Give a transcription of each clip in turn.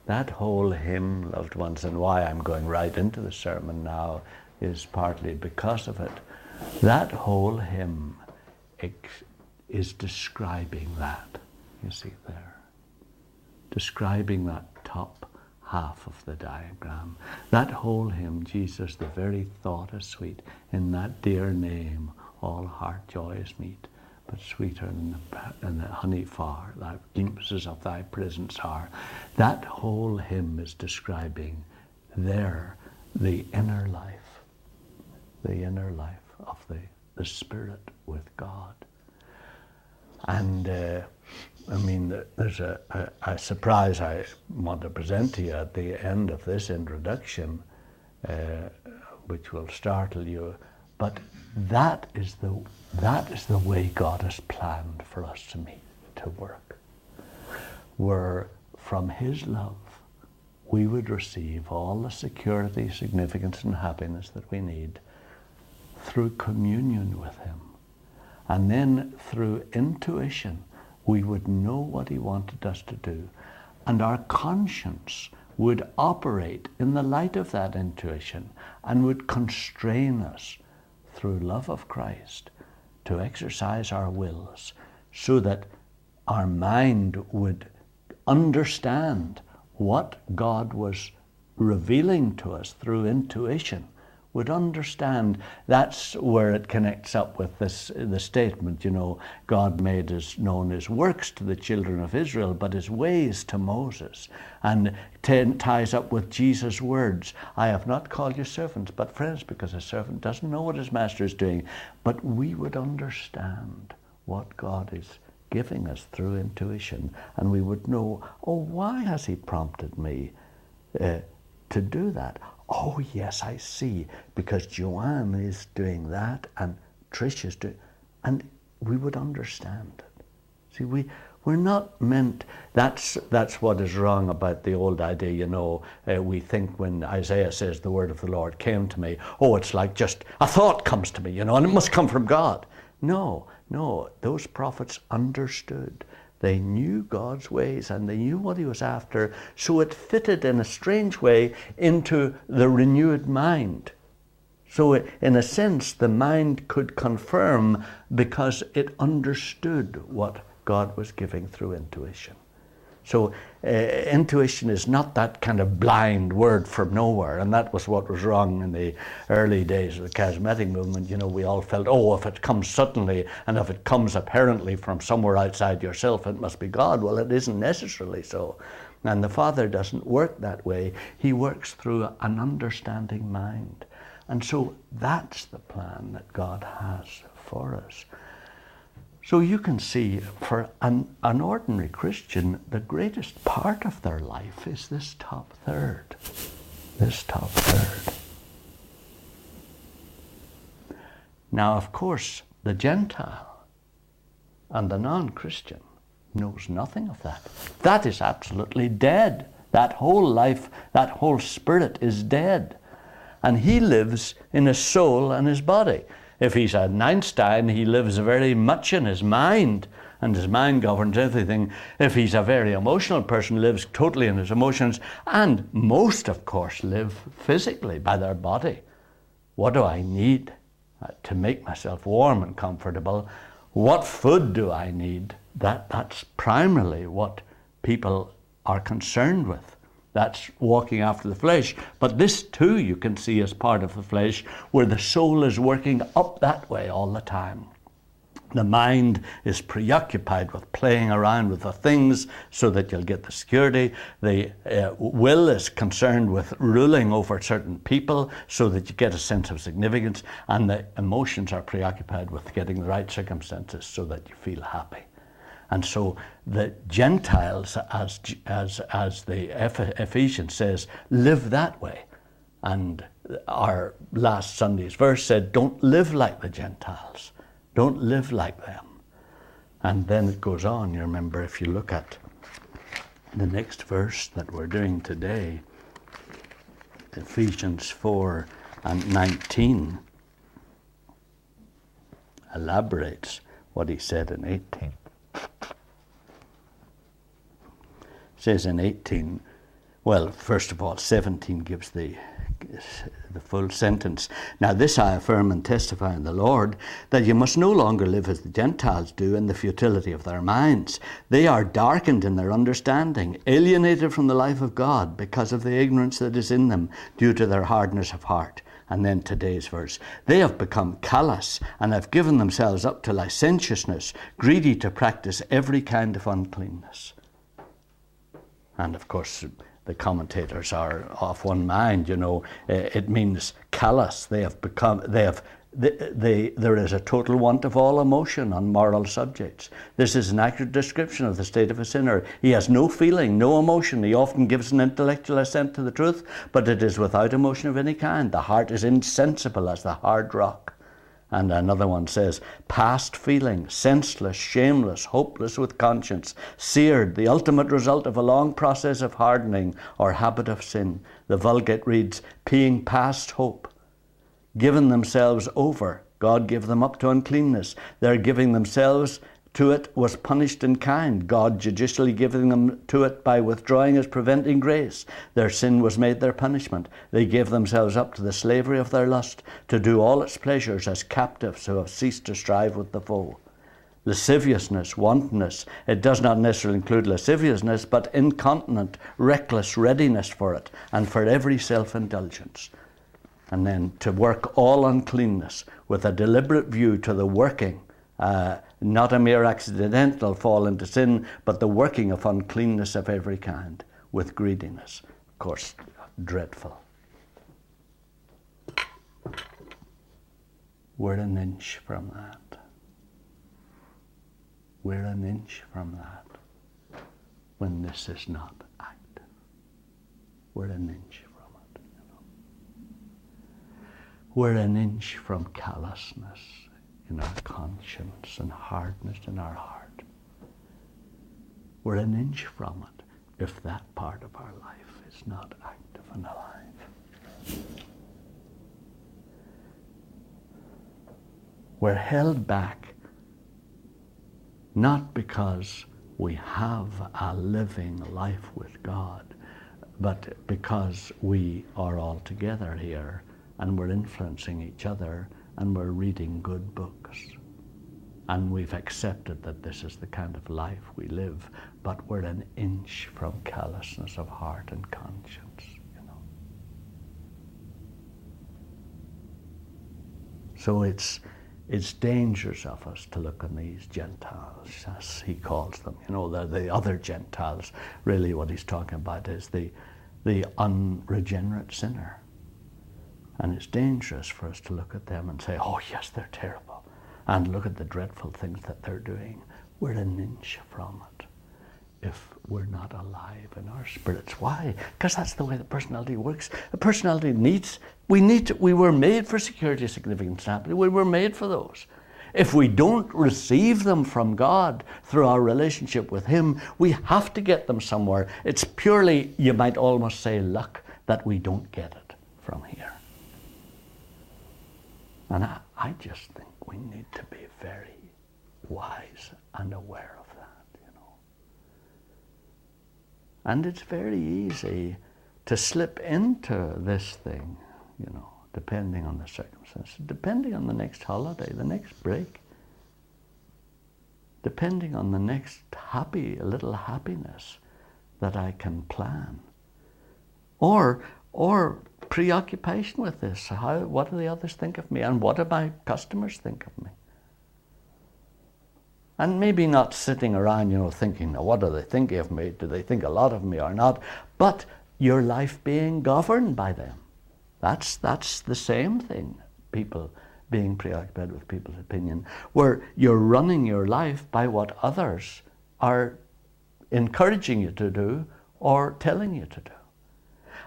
That whole hymn, loved ones, and why I'm going right into the sermon now is partly because of it. That whole hymn is describing that, you see there. Describing that top half of the diagram. That whole hymn, Jesus, the very thought is sweet. In that dear name, all heart joys meet. But sweeter than the honey far, thy glimpses of thy presence are. That whole hymn is describing there the inner life of the Spirit with God. And there's a surprise I want to present to you at the end of this introduction, which will startle you. But that is the way God has planned for us to meet, to work. Where from His love we would receive all the security, significance, and happiness that we need through communion with Him. And then through intuition, we would know what He wanted us to do. And our conscience would operate in the light of that intuition and would constrain us through love of Christ to exercise our wills so that our mind would understand what God was revealing to us through intuition, would understand. That's where it connects up with the statement, God made known His works to the children of Israel, but His ways to Moses. And ties up with Jesus' words, I have not called you servants, but friends, because a servant doesn't know what his master is doing. But we would understand what God is giving us through intuition, and we would know, why has He prompted me to do that? Oh, yes, I see, because Joanne is doing that and Trish is doing, and we would understand it. See, we're not meant, that's what is wrong about the old idea, we think when Isaiah says the word of the Lord came to me, it's like just a thought comes to me, and it must come from God. No, those prophets understood. They knew God's ways and they knew what He was after, so it fitted in a strange way into the renewed mind. So in a sense, the mind could confirm because it understood what God was giving through intuition. So intuition is not that kind of blind word from nowhere, and that was what was wrong in the early days of the charismatic movement. We all felt, if it comes suddenly and if it comes apparently from somewhere outside yourself, it must be God. Well, it isn't necessarily so. And the Father doesn't work that way. He works through an understanding mind. And so that's the plan that God has for us. So you can see, for an ordinary Christian, the greatest part of their life is this top third. This top third. Now, of course, the Gentile and the non-Christian knows nothing of that. That is absolutely dead. That whole life, that whole spirit is dead. And he lives in his soul and his body. If he's an Einstein, he lives very much in his mind, and his mind governs everything. If he's a very emotional person, he lives totally in his emotions, and most, of course, live physically by their body. What do I need to make myself warm and comfortable? What food do I need? That's primarily what people are concerned with. That's walking after the flesh. But this too you can see as part of the flesh, where the soul is working up that way all the time. The mind is preoccupied with playing around with the things so that you'll get the security. The will is concerned with ruling over certain people so that you get a sense of significance. And the emotions are preoccupied with getting the right circumstances so that you feel happy. And so the Gentiles, as the Ephesians says, live that way. And our last Sunday's verse said, don't live like the Gentiles. Don't live like them. And then it goes on, you remember, if you look at the next verse that we're doing today, Ephesians 4:19, elaborates what he said in 18. Says in 18, Well, first of all, 17 gives the full sentence. Now this I affirm and testify in the Lord, that you must no longer live as the Gentiles do in the futility of their minds. They are darkened in their understanding, alienated from the life of God because of the ignorance that is in them due to their hardness of heart. And then today's verse. They have become callous and have given themselves up to licentiousness, greedy to practice every kind of uncleanness. And of course, the commentators are of one mind, it means callous. There is a total want of all emotion on moral subjects. This is an accurate description of the state of a sinner. He has no feeling, no emotion. He often gives an intellectual assent to the truth, but it is without emotion of any kind. The heart is insensible as the hard rock. And another one says, past feeling, senseless, shameless, hopeless with conscience, seared, the ultimate result of a long process of hardening or habit of sin. The Vulgate reads, being past hope, given themselves over. God gave them up to uncleanness. Their giving themselves to it was punished in kind, God judicially giving them to it by withdrawing his preventing grace. Their sin was made their punishment. They gave themselves up to the slavery of their lust, to do all its pleasures as captives who have ceased to strive with the foe. Lasciviousness, wantonness, it does not necessarily include lasciviousness, but incontinent, reckless readiness for it, and for every self-indulgence. And then to work all uncleanness with a deliberate view to the working, not a mere accidental fall into sin, but the working of uncleanness of every kind with greediness. Of course, dreadful. We're an inch from that. We're an inch from that when this is not active. We're an inch from it. We're an inch from callousness in our conscience and hardness in our heart. We're an inch from it if that part of our life is not active and alive. We're held back not because we have a living life with God, but because we are all together here and we're influencing each other and we're reading good books. And we've accepted that this is the kind of life we live, but we're an inch from callousness of heart and conscience, So it's dangerous of us to look on these Gentiles, as he calls them. The other Gentiles. Really what he's talking about is the unregenerate sinner. And it's dangerous for us to look at them and say, oh yes, they're terrible. And look at the dreadful things that they're doing. We're an inch from it if we're not alive in our spirits. Why? Because that's the way the personality works. A personality we were made for security, significance, and happiness. We were made for those. If we don't receive them from God through our relationship with him, we have to get them somewhere. It's purely, you might almost say, luck that we don't get it from here. And I just think we need to be very wise and aware of that, And it's very easy to slip into this thing, depending on the circumstances, depending on the next holiday, the next break, depending on the next little happiness that I can plan. Or preoccupation with this. What do the others think of me? And what do my customers think of me? And maybe not sitting around, thinking, now what do they think of me? Do they think a lot of me or not? But your life being governed by them. That's the same thing, people being preoccupied with people's opinion, where you're running your life by what others are encouraging you to do or telling you to do.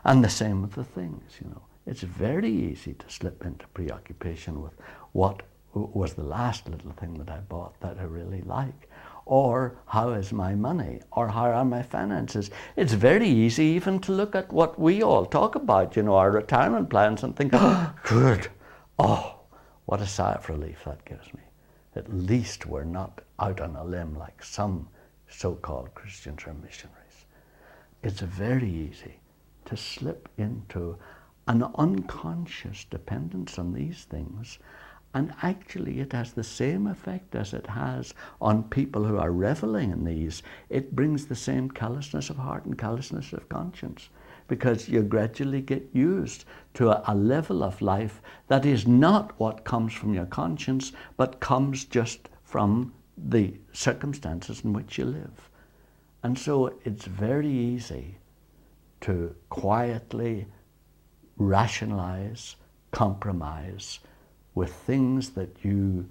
And the same with the things, It's very easy to slip into preoccupation with what was the last little thing that I bought that I really like, or how is my money, or how are my finances. It's very easy even to look at what we all talk about, our retirement plans, and think, oh, good, oh, what a sigh of relief that gives me. At least we're not out on a limb like some so-called Christians or missionaries. It's very easy to slip into an unconscious dependence on these things. And actually it has the same effect as it has on people who are reveling in these. It brings the same callousness of heart and callousness of conscience, because you gradually get used to a level of life that is not what comes from your conscience, but comes just from the circumstances in which you live. And so it's very easy to quietly rationalize, compromise with things that you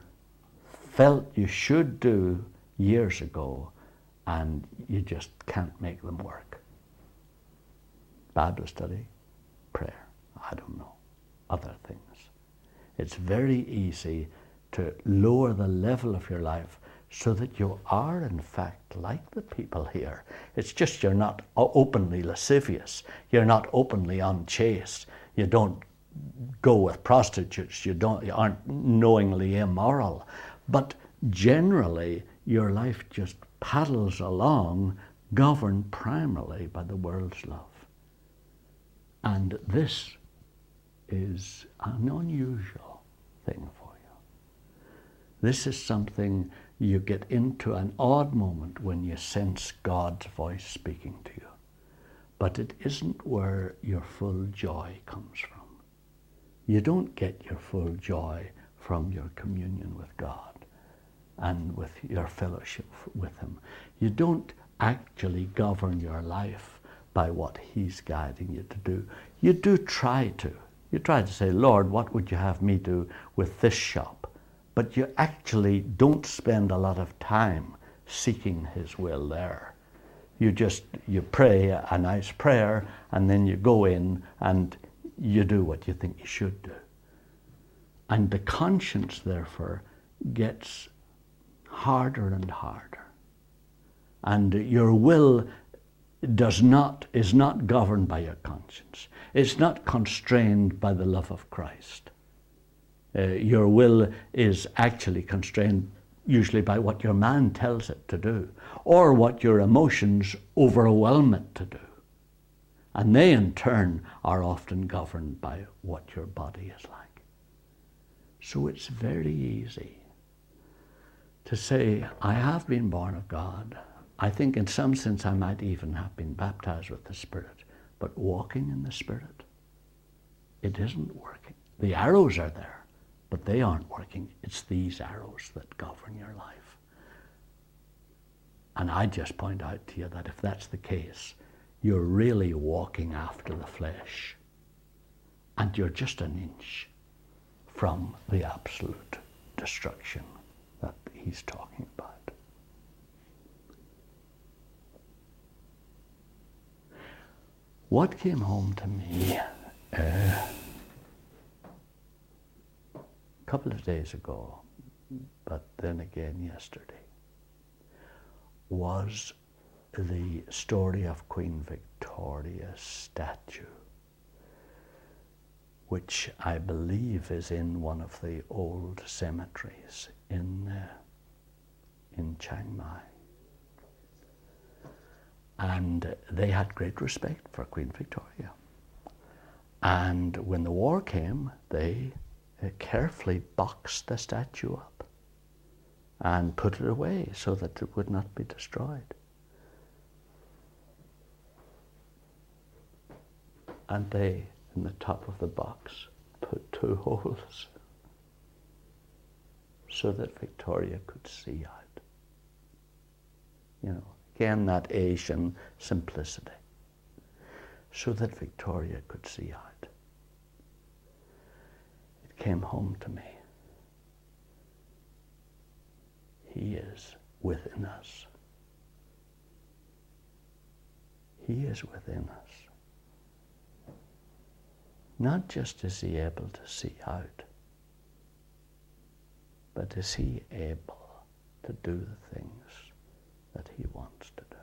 felt you should do years ago, and you just can't make them work. Bible study, prayer, I don't know, other things. It's very easy to lower the level of your life so that you are in fact like the people here. It's just you're not openly lascivious, you're not openly unchaste, you don't go with prostitutes, you aren't knowingly immoral, but generally your life just paddles along, governed primarily by the world's love. And this is an unusual thing for you. This is something you get into an odd moment when you sense God's voice speaking to you. But it isn't where your full joy comes from. You don't get your full joy from your communion with God and with your fellowship with Him. You don't actually govern your life by what He's guiding you to do. You do try to. You try to say, Lord, what would you have me do with this shop? But you actually don't spend a lot of time seeking His will there. You pray a nice prayer, and then you go in and you do what you think you should do. And the conscience, therefore, gets harder and harder. And your will is not governed by your conscience. It's not constrained by the love of Christ. Your will is actually constrained usually by what your mind tells it to do, or what your emotions overwhelm it to do. And they in turn are often governed by what your body is like. So it's very easy to say, I have been born of God. I think in some sense I might even have been baptized with the Spirit, but walking in the Spirit, it isn't working. The arrows are there, but they aren't working. It's these arrows that govern your life. And I just point out to you that if that's the case, you're really walking after the flesh, and you're just an inch from the absolute destruction that He's talking about. What came home to me a couple of days ago, but then again yesterday, was the story of Queen Victoria's statue, which I believe is in one of the old cemeteries in Chiang Mai. And they had great respect for Queen Victoria. And when the war came, they carefully boxed the statue up and put it away so that it would not be destroyed. And they, in the top of the box, put 2 holes so that Victoria could see out. You know, again, that Asian simplicity, so that Victoria could see out. It came home to me. He is within us. He is within us. Not just is He able to see out, but is He able to do the things that He wants to do.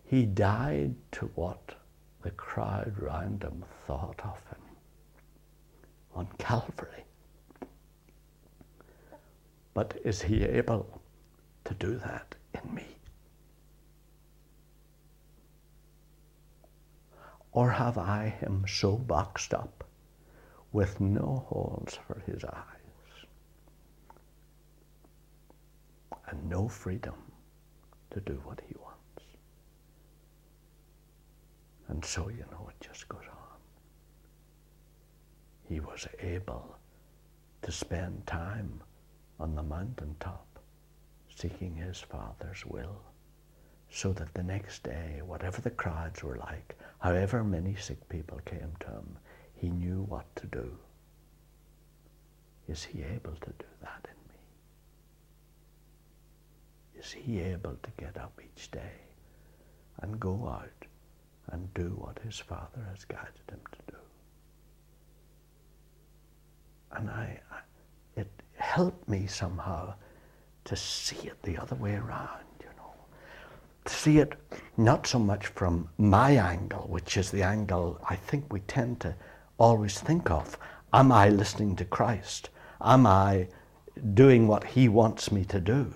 He died to what the crowd round Him thought of Him on Calvary. But is He able to do that in me? Or have I him so boxed up with no holes for his eyes and no freedom to do what he wants? And so, it just goes on. He was able to spend time on the mountaintop seeking his Father's will, so that the next day, whatever the crowds were like, however many sick people came to him, he knew what to do. Is he able to do that in me? Is he able to get up each day and go out and do what his Father has guided him to do? And it helped me somehow to see it the other way around, to see it not so much from my angle, which is the angle I think we tend to always think of. Am I listening to Christ? Am I doing what he wants me to do?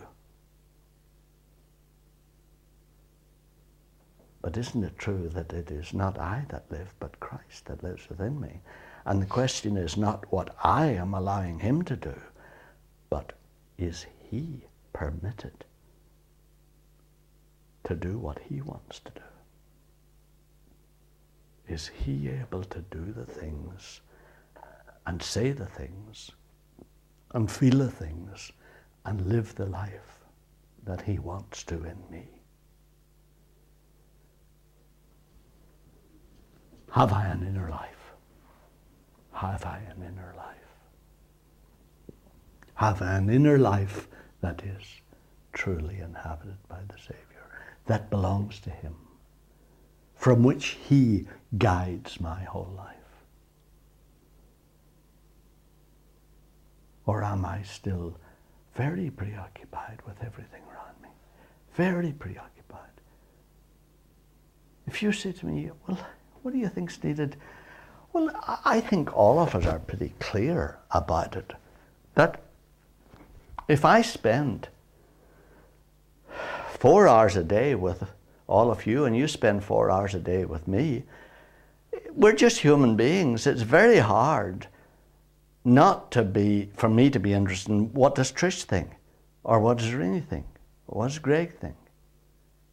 But isn't it true that it is not I that live, but Christ that lives within me? And the question is not what I am allowing him to do, but is he permitted to do what he wants to do? Is he able to do the things and say the things and feel the things and live the life that he wants to in me? Have I an inner life? Have I an inner life? Have I an inner life that is truly inhabited by the Savior, that belongs to him, from which he guides my whole life? Or am I still very preoccupied with everything around me? Very preoccupied. If you say to me, well, what do you think's needed? Well, I think all of us are pretty clear about it, that if I spend 4 hours a day with all of you and you spend 4 hours a day with me, we're just human beings. It's very hard for me to be interested in what does Trish think, or what does Rini think, or what does Greg think.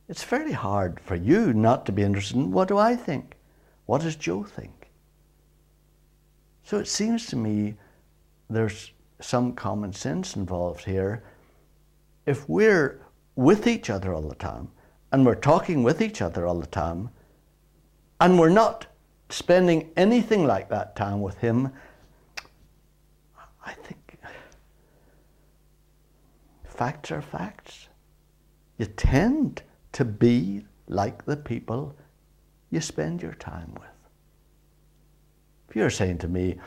It's very hard for you not to be interested in what do I think, what does Joe think. So it seems to me there's some common sense involved here. If we're with each other all the time, and we're talking with each other all the time, and we're not spending anything like that time with him, I think facts are facts. You tend to be like the people you spend your time with. If you're saying to me,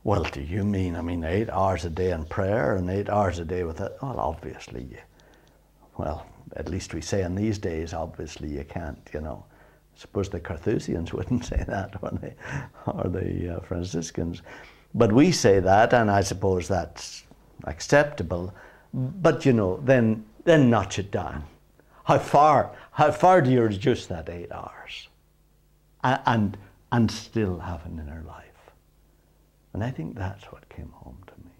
well, do you mean, 8 hours a day in prayer and 8 hours a day with it? Well, obviously, well, at least we say in these days, obviously you can't, I suppose the Carthusians wouldn't say that, or the Franciscans. But we say that, and I suppose that's acceptable. But, then notch it down. How far do you reduce that 8 hours? And still have an inner life. And I think that's what came home to me,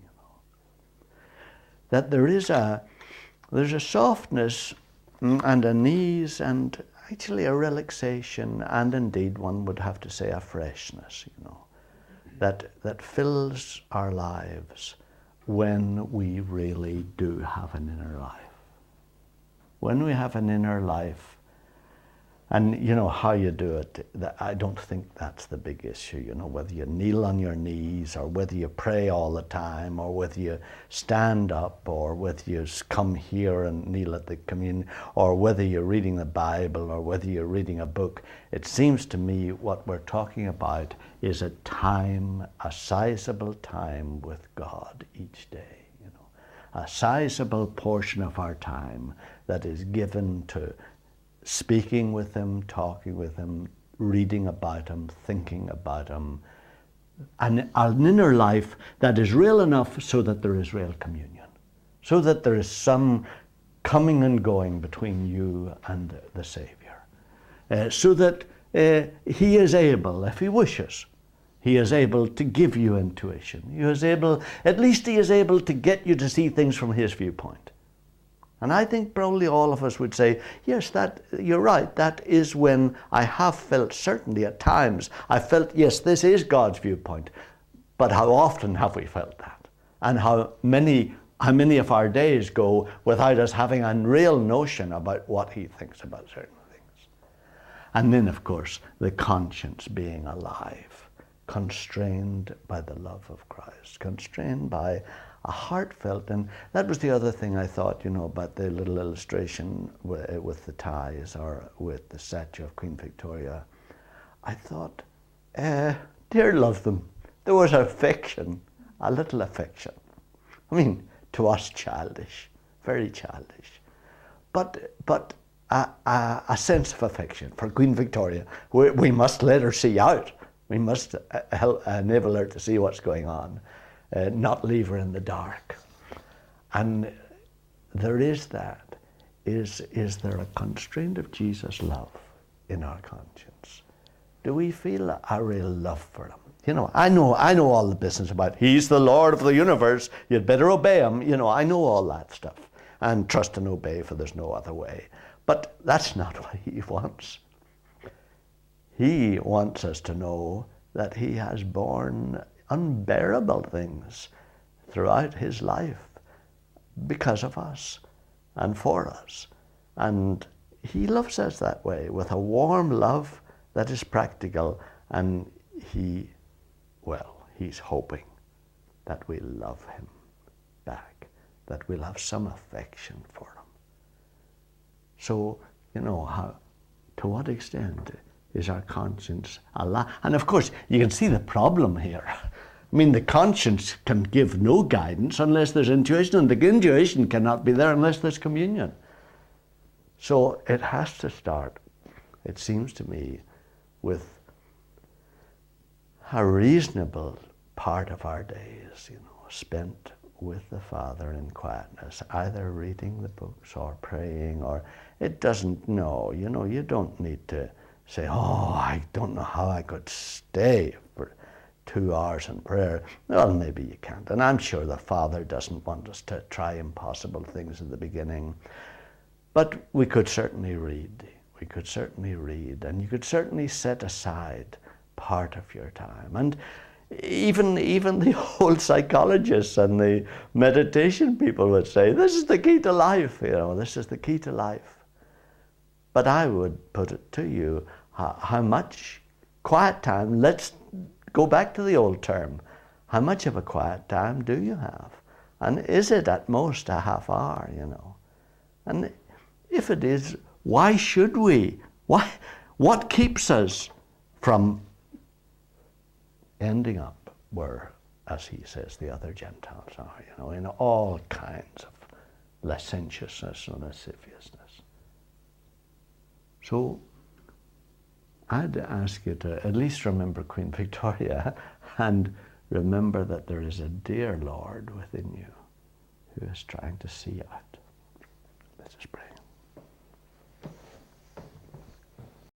That there's a softness and an ease and actually a relaxation, and indeed one would have to say a freshness, that fills our lives when we really do have an inner life. When we have an inner life, and how you do it, I don't think that's the big issue, whether you kneel on your knees, or whether you pray all the time, or whether you stand up, or whether you come here and kneel at the communion, or whether you're reading the Bible, or whether you're reading a book. It seems to me what we're talking about is a sizable time with God each day, a sizable portion of our time that is given to speaking with him, talking with him, reading about him, thinking about him, and an inner life that is real enough so that there is real communion, so that there is some coming and going between you and the Savior, so that He is able, if he wishes, he is able to give you intuition. He is able, at least he is able to get you to see things from his viewpoint. And I think probably all of us would say, yes, that you're right. That is when I have felt certainty at times. I felt, yes, this is God's viewpoint. But how often have we felt that? And how many of our days go without us having a real notion about what he thinks about certain things? And then, of course, the conscience being alive, constrained by the love of Christ, constrained by a heartfelt, and that was the other thing I thought, about the little illustration with the ties or with the statue of Queen Victoria. I thought, dear love them. There was affection, a little affection. I mean, to us childish, very childish, but a sense of affection for Queen Victoria. We must let her see out. We must enable her to see what's going on. Not leave her in the dark. And there is that. Is there a constraint of Jesus' love in our conscience? Do we feel a real love for him? I know all the business about he's the Lord of the universe, you'd better obey him. I know all that stuff. And trust and obey, for there's no other way. But that's not what he wants. He wants us to know that he has borne unbearable things throughout his life because of us and for us. And he loves us that way, with a warm love that is practical. And he's hoping that we love him back, that we'll have some affection for him. So, to what extent is our conscience alive? And of course, you can see the problem here. I mean, the conscience can give no guidance unless there's intuition, and the intuition cannot be there unless there's communion. So it has to start, it seems to me, with a reasonable part of our days, spent with the Father in quietness, either reading the books or praying, or you don't need to say, I don't know how I could stay for 2 hours in prayer. Well, maybe you can't. And I'm sure the Father doesn't want us to try impossible things at the beginning. But we could certainly read. And you could certainly set aside part of your time. And even the old psychologists and the meditation people would say, this is the key to life. This is the key to life. But I would put it to you, how much quiet time, let's go back to the old term. How much of a quiet time do you have? And is it at most a half hour, And if it is, why should we? What keeps us from ending up where, as he says, the other Gentiles are, in all kinds of licentiousness and lasciviousness? So I'd ask you to at least remember Queen Victoria and remember that there is a dear Lord within you who is trying to see out. Let us pray.